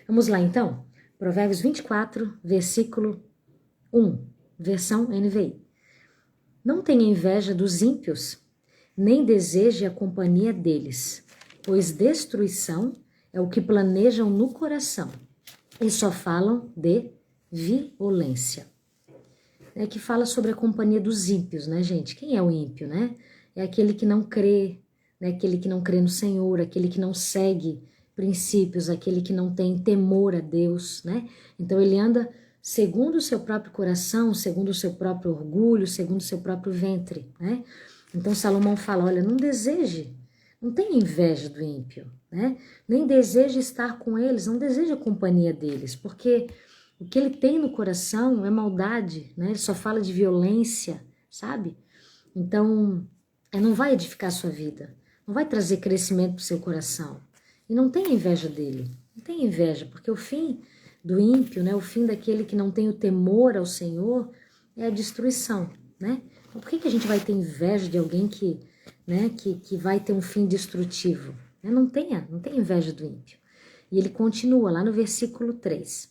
Vamos lá então, Provérbios 24, versículo 1, versão NVI. Não tenha inveja dos ímpios, nem deseje a companhia deles, pois destruição é o que planejam no coração e só falam de violência. É que fala sobre a companhia dos ímpios, né, gente? Quem é o ímpio, né? É aquele que não crê, né? Aquele que não crê no Senhor, aquele que não segue princípios, aquele que não tem temor a Deus, né? Então ele anda segundo o seu próprio coração, segundo o seu próprio orgulho, segundo o seu próprio ventre, né? Então Salomão fala, olha, não deseje, não tenha inveja do ímpio, né? Nem deseje estar com eles, não deseje a companhia deles, porque o que ele tem no coração é maldade, né? Ele só fala de violência, sabe? Então, não vai edificar a sua vida, não vai trazer crescimento para o seu coração. E não tenha inveja dele, não tenha inveja, porque o fim do ímpio, né? O fim daquele que não tem o temor ao Senhor é a destruição, né? Então, por que a gente vai ter inveja de alguém que, né, que vai ter um fim destrutivo? Não tenha inveja do ímpio. E ele continua lá no versículo 3.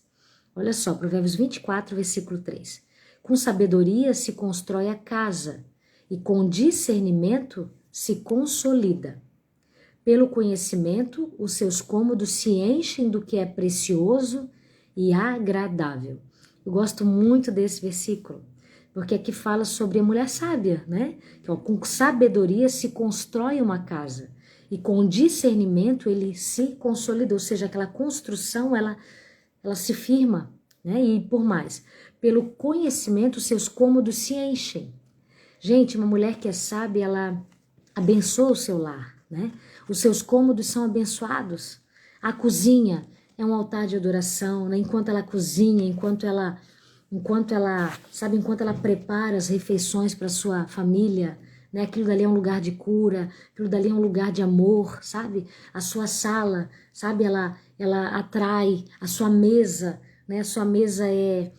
Olha só, Provérbios 24, versículo 3. Com sabedoria se constrói a casa, e com discernimento se consolida. Pelo conhecimento, os seus cômodos se enchem do que é precioso e agradável. Eu gosto muito desse versículo, porque aqui fala sobre a mulher sábia, né? Que, ó, com sabedoria se constrói uma casa, e com discernimento ele se consolida, ou seja, aquela construção, ela se firma, né? E por mais, pelo conhecimento, seus cômodos se enchem. Gente, uma mulher que é sábia, ela abençoa o seu lar, né? Os seus cômodos são abençoados. A cozinha é um altar de adoração, né? Enquanto ela cozinha, enquanto ela prepara as refeições para sua família, né? Aquilo dali é um lugar de cura, aquilo dali é um lugar de amor, sabe? A sua sala, sabe? Ela atrai a sua mesa, né? A sua mesa é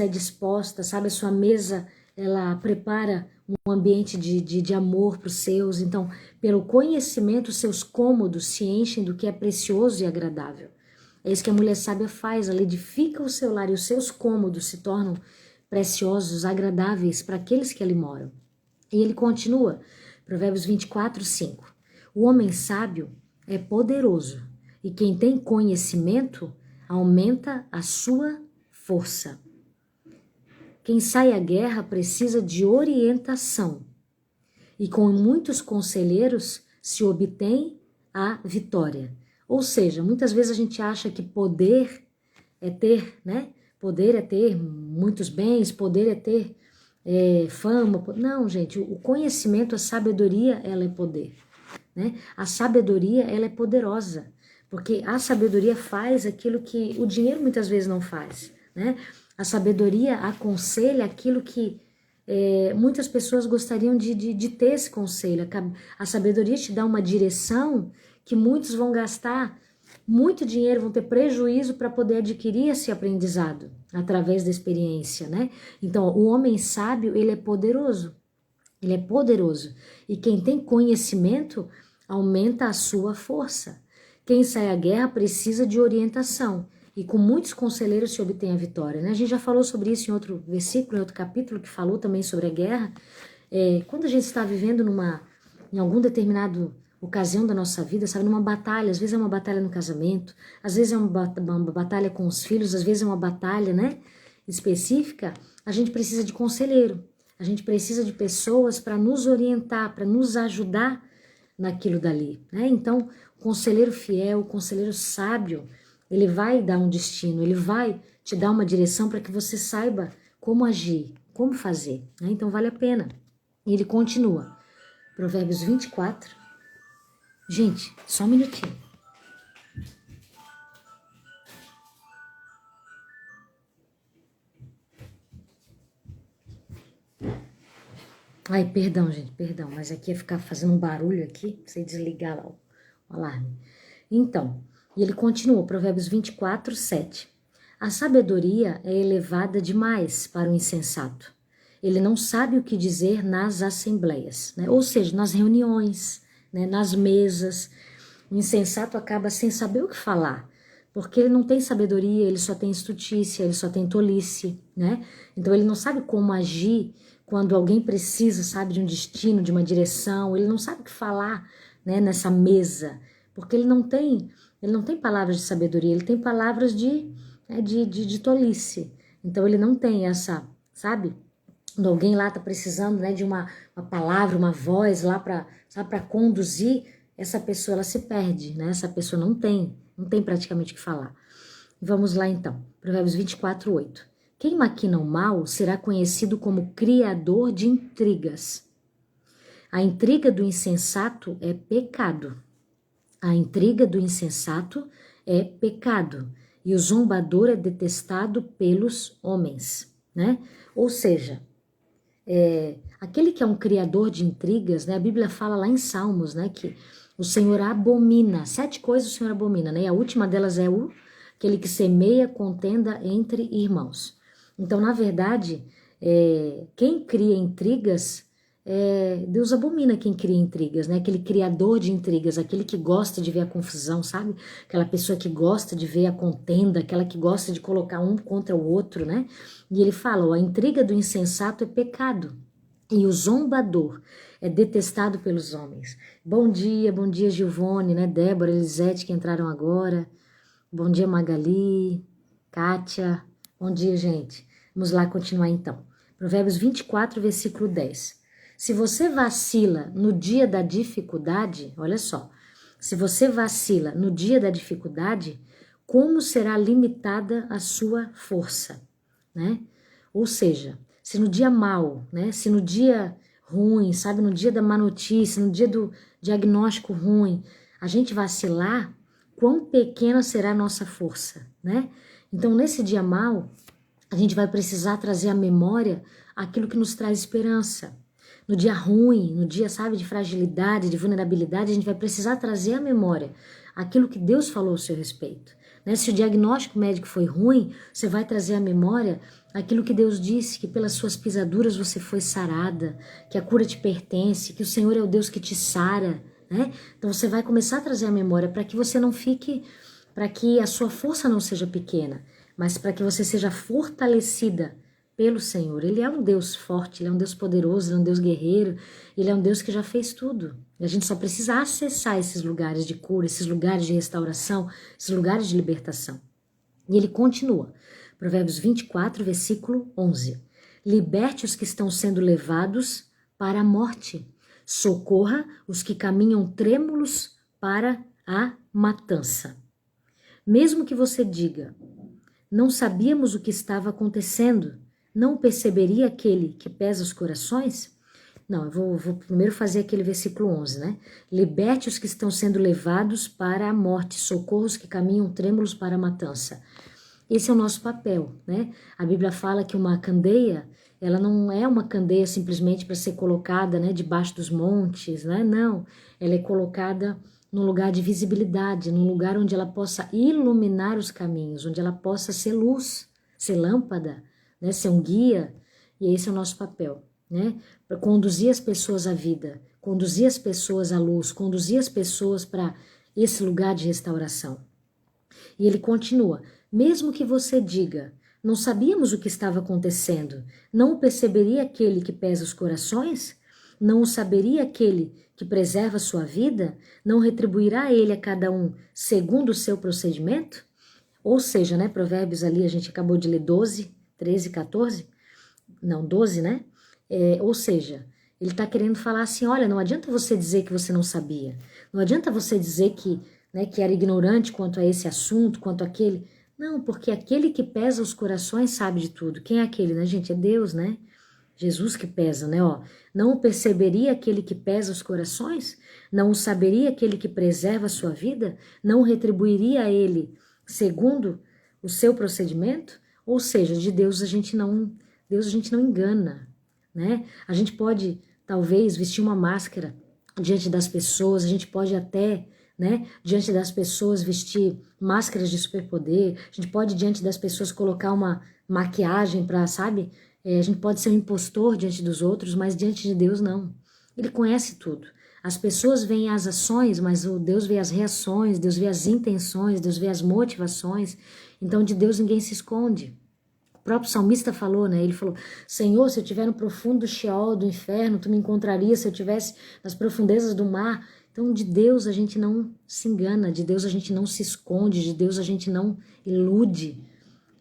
disposta, sabe? A sua mesa, ela prepara um ambiente de amor para os seus. Então, pelo conhecimento, seus cômodos se enchem do que é precioso e agradável. É isso que a mulher sábia faz, ela edifica o seu lar e os seus cômodos se tornam preciosos, agradáveis para aqueles que ali moram. E ele continua, Provérbios 24, 5. O homem sábio é poderoso, e quem tem conhecimento aumenta a sua força. Quem sai à guerra precisa de orientação, e com muitos conselheiros se obtém a vitória. Ou seja, muitas vezes a gente acha que poder é ter, né? Poder é ter muitos bens, poder é ter fama. Não, gente, o conhecimento, a sabedoria, ela é poder, né? A sabedoria, ela é poderosa, porque a sabedoria faz aquilo que o dinheiro muitas vezes não faz, né? A sabedoria aconselha aquilo que muitas pessoas gostariam de ter esse conselho. A sabedoria te dá uma direção que muitos vão gastar muito dinheiro, vão ter prejuízo para poder adquirir esse aprendizado através da experiência, né? Então, o homem sábio, ele é poderoso. Ele é poderoso. E quem tem conhecimento aumenta a sua força. Quem sai à guerra precisa de orientação. E com muitos conselheiros se obtém a vitória, né? A gente já falou sobre isso em outro versículo, em outro capítulo, que falou também sobre a guerra. Quando a gente está vivendo em algum determinado ocasião da nossa vida, sabe, numa batalha, às vezes é uma batalha no casamento, às vezes é uma batalha com os filhos, às vezes é uma batalha, né, específica, a gente precisa de conselheiro, a gente precisa de pessoas para nos orientar, para nos ajudar naquilo dali, né? Então, o conselheiro fiel, o conselheiro sábio, ele vai dar um destino, ele vai te dar uma direção para que você saiba como agir, como fazer, né? Então vale a pena. E ele continua, Provérbios 24. Gente, só um minutinho. Ai, perdão, gente, perdão, mas aqui ia ficar fazendo um barulho aqui, pra você desligar lá o alarme. Então, e ele continua, Provérbios 24, 7. A sabedoria é elevada demais para o insensato. Ele não sabe o que dizer nas assembleias, né? Ou seja, nas reuniões, né? Nas mesas. O insensato acaba sem saber o que falar, porque ele não tem sabedoria, ele só tem estutícia, ele só tem tolice, né? Então ele não sabe como agir quando alguém precisa, sabe, de um destino, de uma direção, ele não sabe o que falar, né, nessa mesa, porque ele não tem palavras de sabedoria, ele tem palavras de tolice. Então ele não tem essa, sabe? Quando alguém lá está precisando, né, de uma palavra, uma voz lá para conduzir, essa pessoa ela se perde, né? Essa pessoa não tem praticamente o que falar. Vamos lá então, Provérbios 24:8. Quem maquina o mal será conhecido como criador de intrigas. A intriga do insensato é pecado. A intriga do insensato é pecado. E o zombador é detestado pelos homens, né? Ou seja, aquele que é um criador de intrigas, né? A Bíblia fala lá em Salmos, né? Que o Senhor abomina, 7 coisas o Senhor abomina, né? E a última delas é aquele que semeia contenda entre irmãos. Então, na verdade, quem cria intrigas, Deus abomina quem cria intrigas, né? Aquele criador de intrigas, aquele que gosta de ver a confusão, sabe? Aquela pessoa que gosta de ver a contenda, aquela que gosta de colocar um contra o outro, né? E ele fala, ó, a intriga do insensato é pecado, e o zombador é detestado pelos homens. Bom dia Gilvone, né? Débora, Elisete que entraram agora. Bom dia Magali, Kátia. Bom dia, gente. Vamos lá continuar então. Provérbios 24, versículo 10. Se você vacila no dia da dificuldade, olha só, se você vacila no dia da dificuldade, como será limitada a sua força, né? Ou seja, se no dia mau, né? Se no dia ruim, sabe, no dia da má notícia, no dia do diagnóstico ruim, a gente vacilar, quão pequena será a nossa força, né? Então, nesse dia mau, a gente vai precisar trazer à memória aquilo que nos traz esperança. No dia ruim, no dia, sabe, de fragilidade, de vulnerabilidade, a gente vai precisar trazer à memória aquilo que Deus falou a seu respeito. Né? Se o diagnóstico médico foi ruim, você vai trazer à memória aquilo que Deus disse, que pelas suas pisaduras você foi sarada, que a cura te pertence, que o Senhor é o Deus que te sara, né? Então você vai começar a trazer à memória para que você não fique, para que a sua força não seja pequena, mas para que você seja fortalecida pelo Senhor. Ele é um Deus forte, Ele é um Deus poderoso, Ele é um Deus guerreiro, Ele é um Deus que já fez tudo. E a gente só precisa acessar esses lugares de cura, esses lugares de restauração, esses lugares de libertação. E ele continua, Provérbios 24, versículo 11. Liberte os que estão sendo levados para a morte, socorra os que caminham trêmulos para a matança. Mesmo que você diga, não sabíamos o que estava acontecendo, não perceberia aquele que pesa os corações? Não, eu vou primeiro fazer aquele versículo 11, né? Liberte os que estão sendo levados para a morte, socorra os que caminham trêmulos para a matança. Esse é o nosso papel, né? A Bíblia fala que uma candeia, ela não é uma candeia simplesmente para ser colocada, né, debaixo dos montes, né? Não, ela é colocada num lugar de visibilidade, num lugar onde ela possa iluminar os caminhos, onde ela possa ser luz, ser lâmpada, né, ser um guia, e esse é o nosso papel, né? Para conduzir as pessoas à vida, conduzir as pessoas à luz, conduzir as pessoas para esse lugar de restauração. E ele continua, mesmo que você diga, não sabíamos o que estava acontecendo, não o perceberia aquele que pesa os corações? Não o saberia aquele que preserva sua vida? Não retribuirá ele a cada um segundo o seu procedimento? Ou seja, né, Provérbios ali, a gente acabou de ler 12, 13, 14, não, 12, né? Ou seja, ele está querendo falar assim, olha, não adianta você dizer que você não sabia, não adianta você dizer que, né, que era ignorante quanto a esse assunto, quanto àquele. Não, porque aquele que pesa os corações sabe de tudo. Quem é aquele, né, gente? É Deus, né? Jesus que pesa, né? Ó, não o perceberia aquele que pesa os corações? Não o saberia aquele que preserva a sua vida? Não o retribuiria a ele segundo o seu procedimento? Ou seja, de Deus a gente não engana, né? A gente pode, talvez, vestir uma máscara diante das pessoas, a gente pode até, né, diante das pessoas vestir máscaras de superpoder, a gente pode diante das pessoas colocar uma maquiagem para, sabe, a gente pode ser um impostor diante dos outros, mas diante de Deus não. Ele conhece tudo. As pessoas veem as ações, mas o Deus vê as reações, Deus vê as intenções, Deus vê as motivações. Então de Deus ninguém se esconde. O próprio salmista falou, né? Ele falou: Senhor, se eu estiver no profundo Sheol do inferno, tu me encontrarias. Se eu estivesse nas profundezas do mar. Então de Deus a gente não se engana, de Deus a gente não se esconde, de Deus a gente não ilude.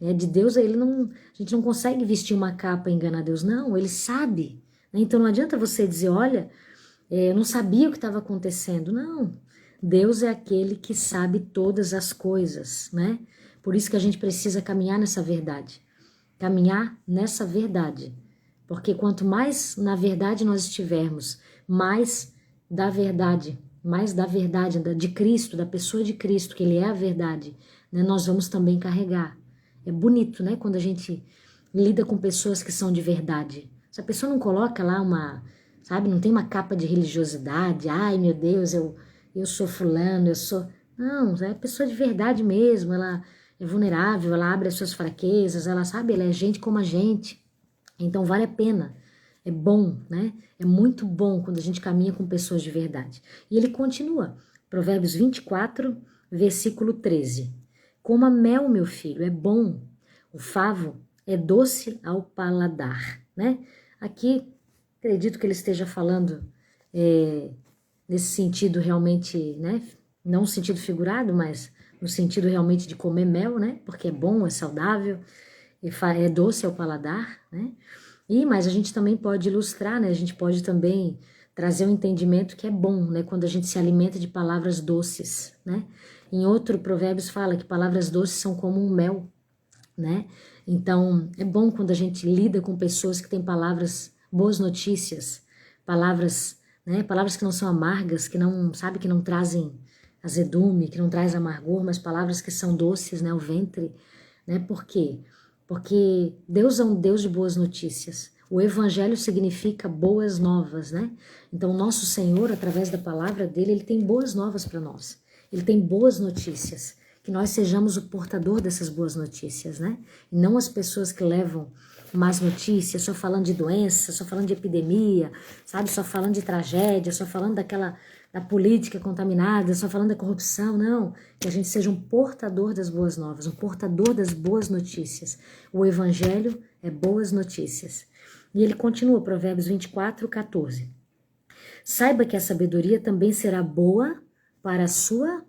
De Deus a gente não consegue vestir uma capa e enganar Deus. Não, Ele sabe. Então não adianta você dizer: olha, eu não sabia o que estava acontecendo. Não, Deus é aquele que sabe todas as coisas, né? Por isso que a gente precisa caminhar nessa verdade. Caminhar nessa verdade. Porque quanto mais na verdade nós estivermos, mais da verdade de Cristo, da pessoa de Cristo, que Ele é a verdade, né, nós vamos também carregar. É bonito, né, quando a gente lida com pessoas que são de verdade. Se a pessoa não coloca lá sabe, não tem uma capa de religiosidade, ai meu Deus, eu sou fulano, eu sou... Não, é pessoa de verdade mesmo, ela é vulnerável, ela abre as suas fraquezas, ela sabe, ela é gente como a gente. Então vale a pena, é bom, né? É muito bom quando a gente caminha com pessoas de verdade. E ele continua, Provérbios 24, versículo 13. Coma mel, meu filho, é bom. O favo é doce ao paladar, né? Aqui, acredito que ele esteja falando nesse sentido realmente, né? Não no sentido figurado, mas no sentido realmente de comer mel, né? Porque é bom, é saudável, é doce ao paladar, né? Mas a gente também pode ilustrar, né? A gente pode também trazer um entendimento que é bom, né? Quando a gente se alimenta de palavras doces, né? Em outro Provérbios fala que palavras doces são como um mel, né? Então, é bom quando a gente lida com pessoas que têm palavras, boas notícias, palavras, né? Palavras que não são amargas, que não, sabe, que não trazem azedume, que não traz amargor, mas palavras que são doces, né? O ventre, né? Por quê? Porque Deus é um Deus de boas notícias. O evangelho significa boas novas, né? Então, o nosso Senhor, através da palavra dele, ele tem boas novas para nós. Ele tem boas notícias. Que nós sejamos o portador dessas boas notícias, né? E não as pessoas que levam más notícias, só falando de doença, só falando de epidemia, sabe? Só falando de tragédia, só falando da política contaminada, só falando da corrupção, não. Que a gente seja um portador das boas novas, um portador das boas notícias. O evangelho é boas notícias. E ele continua, Provérbios 24, 14. Saiba que a sabedoria também será boa para a sua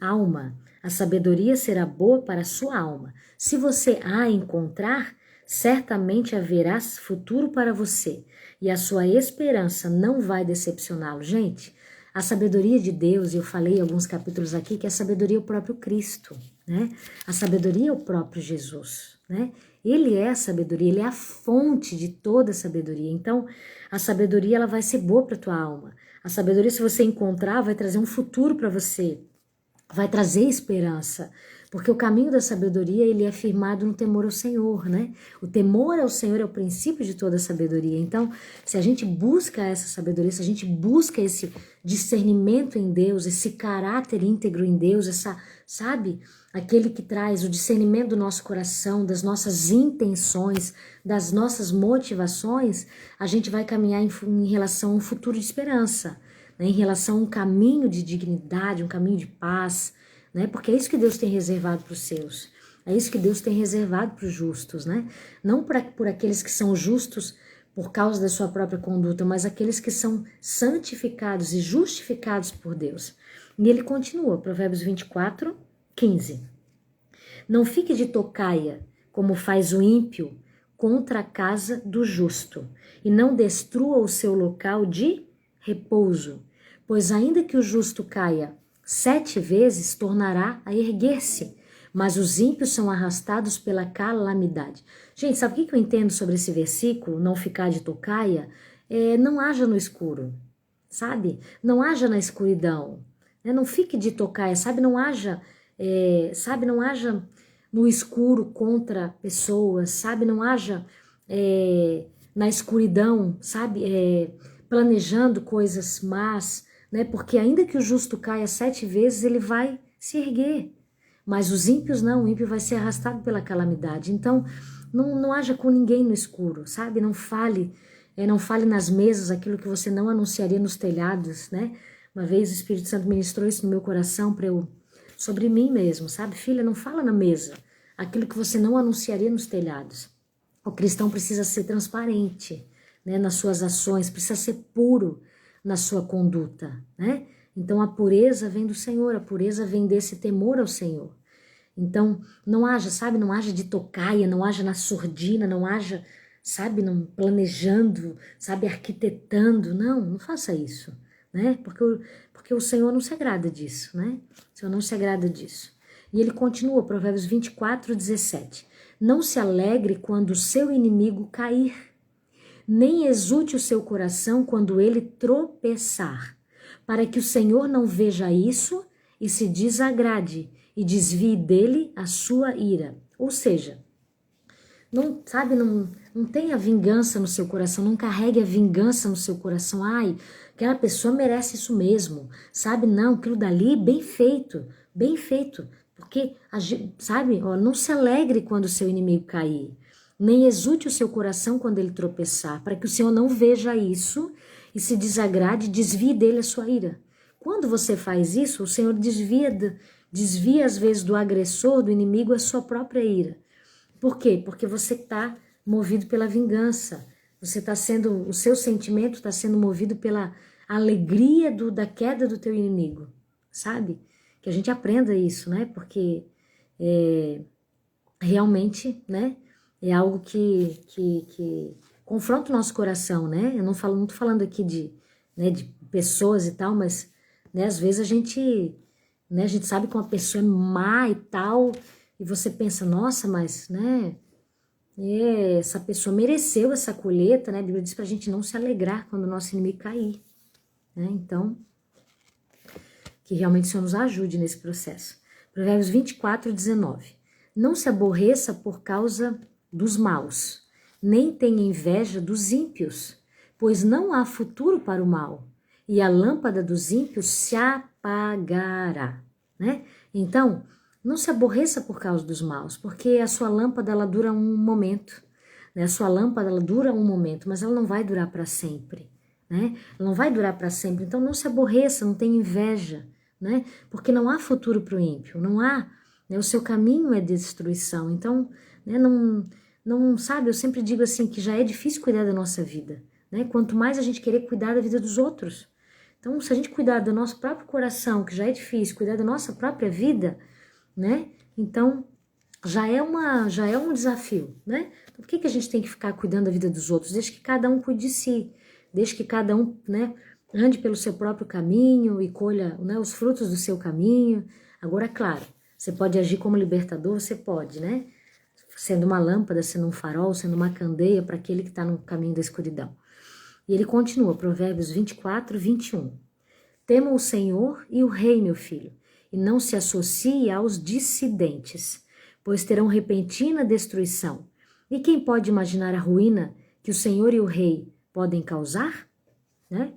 alma. A sabedoria será boa para a sua alma. Se você a encontrar, certamente haverá futuro para você. E a sua esperança não vai decepcioná-lo. Gente, a sabedoria de Deus, eu falei em alguns capítulos aqui, que a sabedoria é o próprio Cristo, né? A sabedoria é o próprio Jesus, né? Ele é a sabedoria, ele é a fonte de toda a sabedoria. Então, a sabedoria ela vai ser boa para a tua alma. A sabedoria, se você encontrar, vai trazer um futuro para você. Vai trazer esperança, porque o caminho da sabedoria ele é firmado no temor ao Senhor, né? O temor ao Senhor é o princípio de toda a sabedoria. Então, se a gente busca essa sabedoria, se a gente busca esse discernimento em Deus, esse caráter íntegro em Deus, sabe? Aquele que traz o discernimento do nosso coração, das nossas intenções, das nossas motivações, a gente vai caminhar em relação a um futuro de esperança. Né, em relação a um caminho de dignidade, um caminho de paz, né? Porque é isso que Deus tem reservado para os seus, é isso que Deus tem reservado para os justos, né? Não por aqueles que são justos por causa da sua própria conduta, mas aqueles que são santificados e justificados por Deus. E ele continua, Provérbios 24, 15. Não fique de tocaia, como faz o ímpio, contra a casa do justo, e não destrua o seu local de repouso, pois ainda que o justo caia 7 vezes, tornará a erguer-se, mas os ímpios são arrastados pela calamidade. Gente, sabe o que eu entendo sobre esse versículo, não ficar de tocaia? Não haja no escuro, sabe? Não haja na escuridão, né? Não fique de tocaia, sabe? Não haja, não haja no escuro contra pessoas, sabe? Não haja na escuridão, sabe? Planejando coisas más, né? Porque ainda que o justo caia 7 vezes, ele vai se erguer. Mas os ímpios não, o ímpio vai ser arrastado pela calamidade. Então, não haja com ninguém no escuro, sabe? Não fale Não fale nas mesas aquilo que você não anunciaria nos telhados, né? Uma vez o Espírito Santo ministrou isso no meu coração sobre mim mesmo, sabe? Filha, não fala na mesa aquilo que você não anunciaria nos telhados. O cristão precisa ser transparente, né, nas suas ações, precisa ser puro na sua conduta, né? Então a pureza vem do Senhor, a pureza vem desse temor ao Senhor. Então não haja, sabe, não haja de tocaia, não haja na surdina, não haja, sabe, não planejando, sabe, arquitetando, não faça isso, né? Porque o Senhor não se agrada disso, né? O Senhor não se agrada disso. E ele continua, Provérbios 24:17. Não se alegre quando o seu inimigo cair, nem exulte o seu coração quando ele tropeçar, para que o Senhor não veja isso e se desagrade e desvie dele a sua ira. Ou seja, não, sabe, não tenha vingança no seu coração, não carregue a vingança no seu coração. Ai, aquela pessoa merece isso mesmo, sabe? Não, aquilo dali, bem feito, bem feito. Porque, sabe, ó, não se alegre quando o seu inimigo cair, nem exulte o seu coração quando ele tropeçar, para que o Senhor não veja isso e se desagrade e desvie dele a sua ira. Quando você faz isso, o Senhor desvia às vezes do agressor, do inimigo, a sua própria ira. Por quê? Porque você está movido pela vingança. O seu sentimento está sendo movido pela alegria da queda do teu inimigo, sabe? Que a gente aprenda isso, né? Porque realmente, né? É algo que confronta o nosso coração, né? Eu não tô falando aqui de pessoas e tal, mas, né, às vezes a gente sabe que uma pessoa é má e tal, e você pensa, nossa, mas, né, essa pessoa mereceu essa colheita, né? A Bíblia diz pra gente não se alegrar quando o nosso inimigo cair, né? Então, que realmente o Senhor nos ajude nesse processo. Provérbios 24:19. Não se aborreça por causa dos maus, nem tenha inveja dos ímpios, pois não há futuro para o mal, e a lâmpada dos ímpios se apagará, né? Então, não se aborreça por causa dos maus, porque a sua lâmpada, ela dura um momento, né? A sua lâmpada, ela dura um momento, mas ela não vai durar para sempre, né? Ela não vai durar para sempre, então não se aborreça, não tenha inveja, né? Porque não há futuro para o ímpio, não há, né? O seu caminho é destruição, então, né, não, sabe, eu sempre digo assim, que já é difícil cuidar da nossa vida, né? Quanto mais a gente querer cuidar da vida dos outros. Então, se a gente cuidar do nosso próprio coração, que já é difícil, cuidar da nossa própria vida, né? Então, já é um desafio, né? Então, por que a gente tem que ficar cuidando da vida dos outros? Desde que cada um cuide de si, desde que cada um, né, ande pelo seu próprio caminho e colha, né, os frutos do seu caminho. Agora, claro, você pode agir como libertador, você pode, né? Sendo uma lâmpada, sendo um farol, sendo uma candeia para aquele que está no caminho da escuridão. E ele continua, Provérbios 24:21. Tema o Senhor e o rei, meu filho, e não se associe aos dissidentes, pois terão repentina destruição. E quem pode imaginar a ruína que o Senhor e o rei podem causar? Né?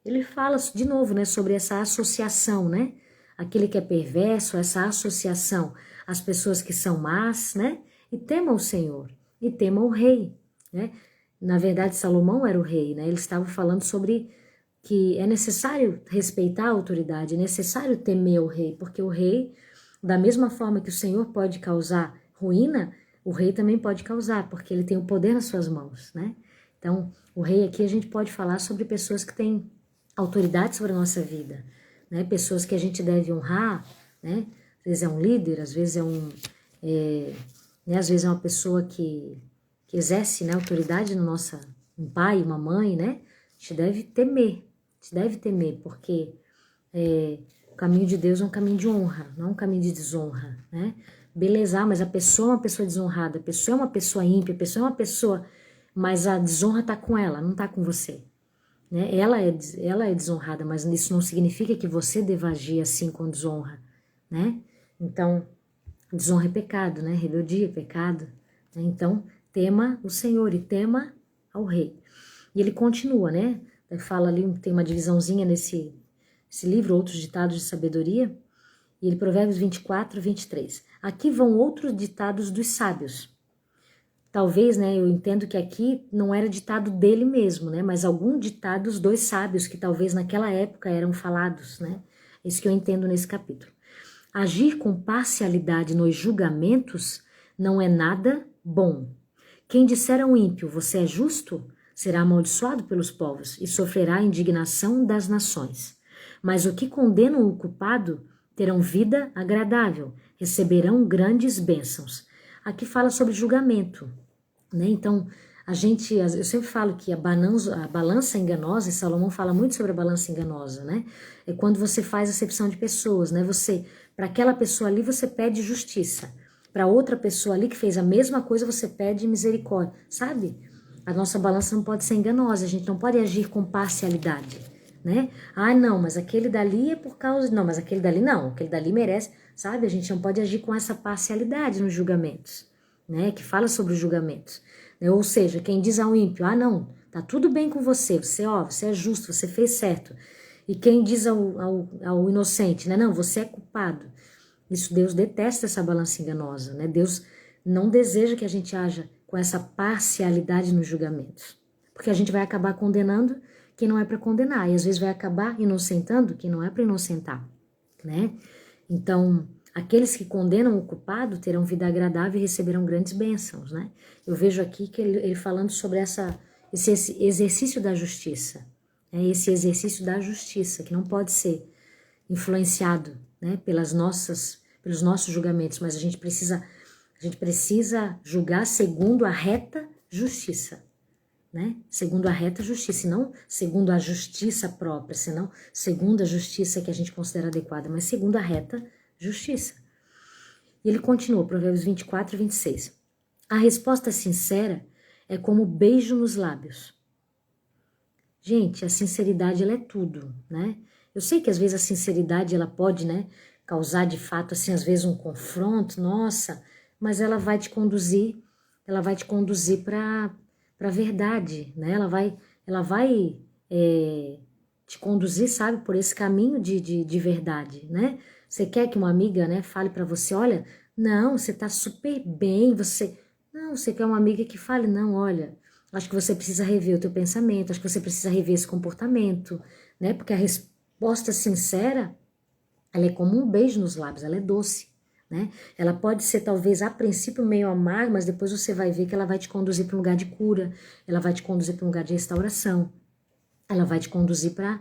Ele fala de novo, né, sobre essa associação, né? Aquele que é perverso, essa associação, as pessoas que são más, né? E tema o Senhor, e tema o rei, né? Na verdade, Salomão era o rei, né? Ele estava falando sobre que é necessário respeitar a autoridade, é necessário temer o rei, porque o rei, da mesma forma que o Senhor pode causar ruína, o rei também pode causar, porque ele tem o poder nas suas mãos, né? Então, o rei aqui a gente pode falar sobre pessoas que têm autoridade sobre a nossa vida, né? Pessoas que a gente deve honrar, né? Às vezes é um líder, às vezes às vezes é uma pessoa que exerce, né, autoridade no nossa, um pai, uma mãe, né? A gente deve temer, porque o caminho de Deus é um caminho de honra, não é um caminho de desonra, né? Beleza, mas a pessoa é uma pessoa desonrada, a pessoa é uma pessoa ímpia, a pessoa é uma pessoa, mas a desonra está com ela, não está com você, né? Ela é desonrada, mas isso não significa que você deva agir assim com desonra, né? Então, desonra é pecado, né? Rebeldia é pecado, né? Então, tema o Senhor e tema ao rei. E ele continua, né? Ele fala ali, tem uma divisãozinha nesse livro, Outros Ditados de Sabedoria, e ele, Provérbios 24:23. Aqui vão outros ditados dos sábios. talvez, né, eu entendo que aqui não era ditado dele mesmo, né, mas algum ditado dos dois sábios que talvez naquela época eram falados, né, isso que eu entendo nesse capítulo. Agir com parcialidade nos julgamentos não é nada bom. Quem disser ao ímpio, você é justo, será amaldiçoado pelos povos e sofrerá a indignação das nações. Mas o que condenam o culpado terão vida agradável, receberão grandes bênçãos. Aqui fala sobre julgamento, né? Então, eu sempre falo que a balança enganosa, e Salomão fala muito sobre a balança enganosa, né? É quando você faz acepção de pessoas, né? Para aquela pessoa ali, você pede justiça. Para outra pessoa ali que fez a mesma coisa, você pede misericórdia, sabe? A nossa balança não pode ser enganosa, a gente não pode agir com parcialidade, né? Ah, não, mas aquele dali é por causa... Não, mas aquele dali não, aquele dali merece, sabe? A gente não pode agir com essa parcialidade nos julgamentos, né? Que fala sobre os julgamentos. Né? Ou seja, quem diz ao ímpio, ah, não, tá tudo bem com você, você é justo, você fez certo. E quem diz ao inocente, né? Não, você é culpado. Isso, Deus detesta essa balança enganosa, né? Deus não deseja que a gente haja com essa parcialidade nos julgamentos, porque a gente vai acabar condenando quem não é para condenar, e às vezes vai acabar inocentando quem não é para inocentar, né? Então, aqueles que condenam o culpado terão vida agradável e receberão grandes bênçãos, né? Eu vejo aqui que ele falando sobre esse exercício da justiça, né? Esse exercício da justiça, que não pode ser influenciado, né, pelos nossos julgamentos, mas a gente precisa julgar segundo a reta justiça, né? Segundo a reta justiça, e não segundo a justiça própria, senão segundo a justiça que a gente considera adequada, mas segundo a reta justiça. E ele continua, Provérbios 24 e 26. A resposta sincera é como beijo nos lábios. Gente, a sinceridade, ela é tudo, né? Eu sei que às vezes a sinceridade, ela pode, né, causar de fato, assim, às vezes um confronto, nossa, mas ela vai te conduzir para a verdade, né? Ela vai te conduzir, sabe, por esse caminho de verdade, né? Você quer que uma amiga, né, fale para você, olha, não, você tá super bem, você quer uma amiga que fale, não, olha, acho que você precisa rever o teu pensamento, acho que você precisa rever esse comportamento, né? Porque a resposta sincera, ela é como um beijo nos lábios, ela é doce, né? Ela pode ser talvez a princípio meio amarga, mas depois você vai ver que ela vai te conduzir para um lugar de cura, ela vai te conduzir para um lugar de restauração, ela vai te conduzir para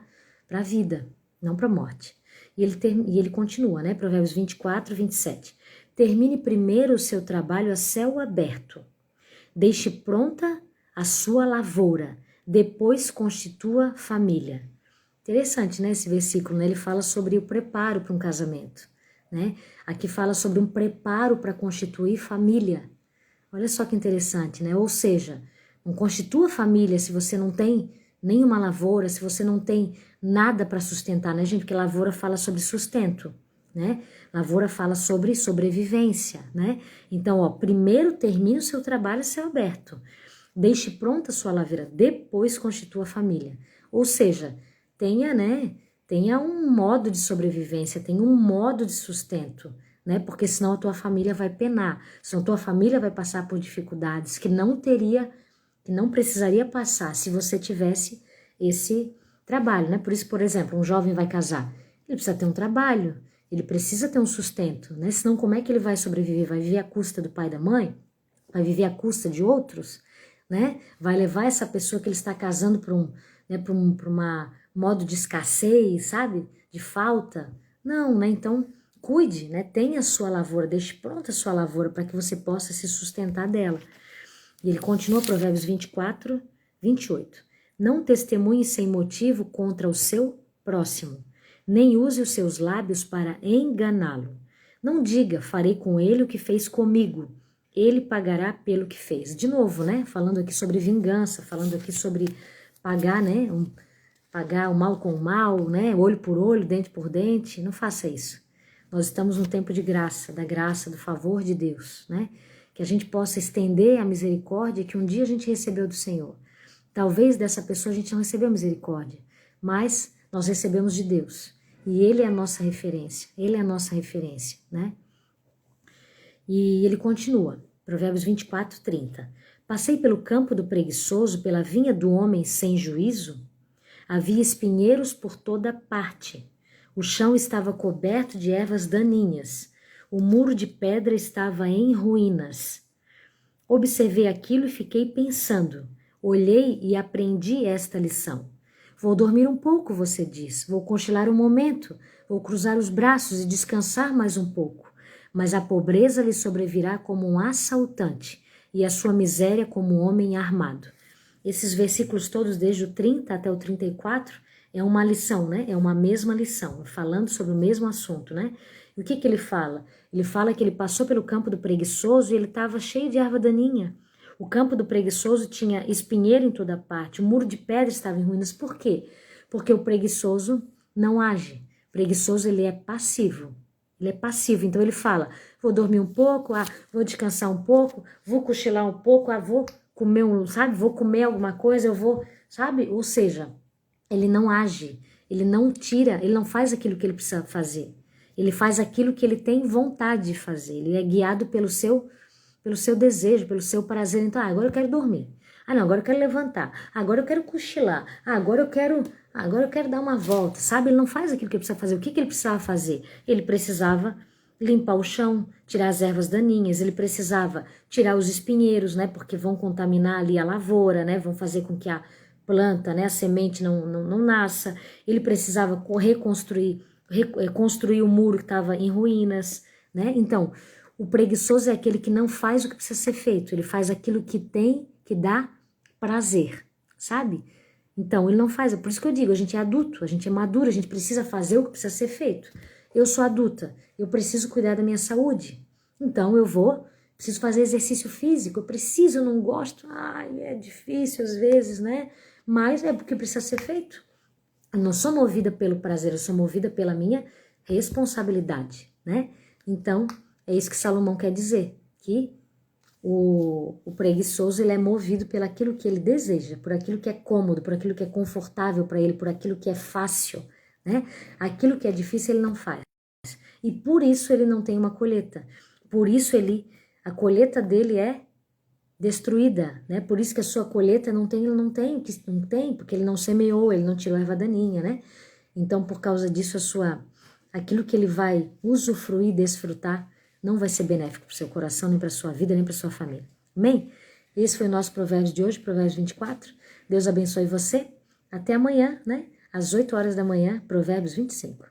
a vida, não para a morte. E ele continua, né? Provérbios 24, 27. Termine primeiro o seu trabalho a céu aberto. Deixe pronta a sua lavoura, depois constitua família. Interessante, né, esse versículo, né? Ele fala sobre o preparo para um casamento, né? Aqui fala sobre um preparo para constituir família. Olha só que interessante, né? Ou seja, não constitua família se você não tem nenhuma lavoura, se você não tem nada para sustentar, né, gente? Porque lavoura fala sobre sustento, né? Lavoura fala sobre sobrevivência, né? Então, ó, primeiro termine o seu trabalho a céu aberto. Deixe pronta a sua lavoura, depois constitua a família. Ou seja, tenha, né? Tenha um modo de sobrevivência, tenha um modo de sustento, né? Porque senão a tua família vai penar, senão a tua família vai passar por dificuldades que não precisaria passar se você tivesse esse trabalho, né? Por isso, por exemplo, um jovem vai casar, ele precisa ter um trabalho, ele precisa ter um sustento, né? Senão como é que ele vai sobreviver? Vai viver à custa do pai e da mãe? Vai viver à custa de outros? Né? Vai levar essa pessoa que ele está casando para uma modo de escassez, sabe? De falta? Não, né? Então, cuide, né? Tenha a sua lavoura, deixe pronta a sua lavoura para que você possa se sustentar dela. E ele continua, Provérbios 24, 28. Não testemunhe sem motivo contra o seu próximo, nem use os seus lábios para enganá-lo. Não diga, farei com ele o que fez comigo. Ele pagará pelo que fez. De novo, né? Falando aqui sobre vingança, falando aqui sobre pagar, né? Pagar o mal com o mal, né? Olho por olho, dente por dente. Não faça isso. Nós estamos num tempo de graça, da graça, do favor de Deus, né? Que a gente possa estender a misericórdia que um dia a gente recebeu do Senhor. Talvez dessa pessoa a gente não recebeu misericórdia, mas nós recebemos de Deus. E Ele é a nossa referência, Ele é a nossa referência, né? E ele continua. Provérbios 24, 30. Passei pelo campo do preguiçoso, pela vinha do homem sem juízo. Havia espinheiros por toda parte. O chão estava coberto de ervas daninhas. O muro de pedra estava em ruínas. Observei aquilo e fiquei pensando. Olhei e aprendi esta lição. Vou dormir um pouco, você diz. Vou cochilar um momento. Vou cruzar os braços e descansar mais um pouco. Mas a pobreza lhe sobrevirá como um assaltante e a sua miséria como um homem armado. Esses versículos todos, desde o 30 até o 34, é uma lição, né? É uma mesma lição, falando sobre o mesmo assunto, né? E o que ele fala? Ele fala que ele passou pelo campo do preguiçoso e ele estava cheio de erva daninha. O campo do preguiçoso tinha espinheiro em toda parte, o muro de pedra estava em ruínas. Por quê? Porque o preguiçoso não age. O preguiçoso, ele é passivo. Ele é passivo, então ele fala, vou dormir um pouco, vou descansar um pouco, vou cochilar um pouco, vou comer vou comer alguma coisa, eu vou, sabe? Ou seja, ele não age, ele não tira, ele não faz aquilo que ele precisa fazer. Ele faz aquilo que ele tem vontade de fazer, ele é guiado pelo seu desejo, pelo seu prazer. Então, agora eu quero dormir. Não, agora eu quero levantar. Agora eu quero cochilar. Agora eu quero dar uma volta, sabe? Ele não faz aquilo que ele precisa fazer. O que ele precisava fazer? Ele precisava limpar o chão, tirar as ervas daninhas, ele precisava tirar os espinheiros, né? Porque vão contaminar ali a lavoura, né? Vão fazer com que a planta, né? A semente não nasça. Ele precisava construir o muro que estava em ruínas, né? Então, o preguiçoso é aquele que não faz o que precisa ser feito, ele faz aquilo que dá prazer, sabe? Então, ele não faz, é por isso que eu digo, a gente é adulto, a gente é maduro, a gente precisa fazer o que precisa ser feito. Eu sou adulta, eu preciso cuidar da minha saúde, então preciso fazer exercício físico, eu não gosto, é difícil às vezes, né? Mas é porque precisa ser feito. Eu não sou movida pelo prazer, eu sou movida pela minha responsabilidade, né? Então, é isso que Salomão quer dizer, que o preguiçoso, ele é movido por aquilo que ele deseja, por aquilo que é cômodo, por aquilo que é confortável para ele, por aquilo que é fácil, né? Aquilo que é difícil ele não faz. E por isso ele não tem uma colheita. Por isso a colheita dele é destruída, né? Por isso que a sua colheita não tem, porque ele não semeou, ele não tirou a erva daninha, né? Então, por causa disso, aquilo que ele vai usufruir, desfrutar, não vai ser benéfico para o seu coração, nem para a sua vida, nem para a sua família. Amém? Esse foi o nosso provérbio de hoje, Provérbios 24. Deus abençoe você. Até amanhã, né? Às 8 horas da manhã, Provérbios 25.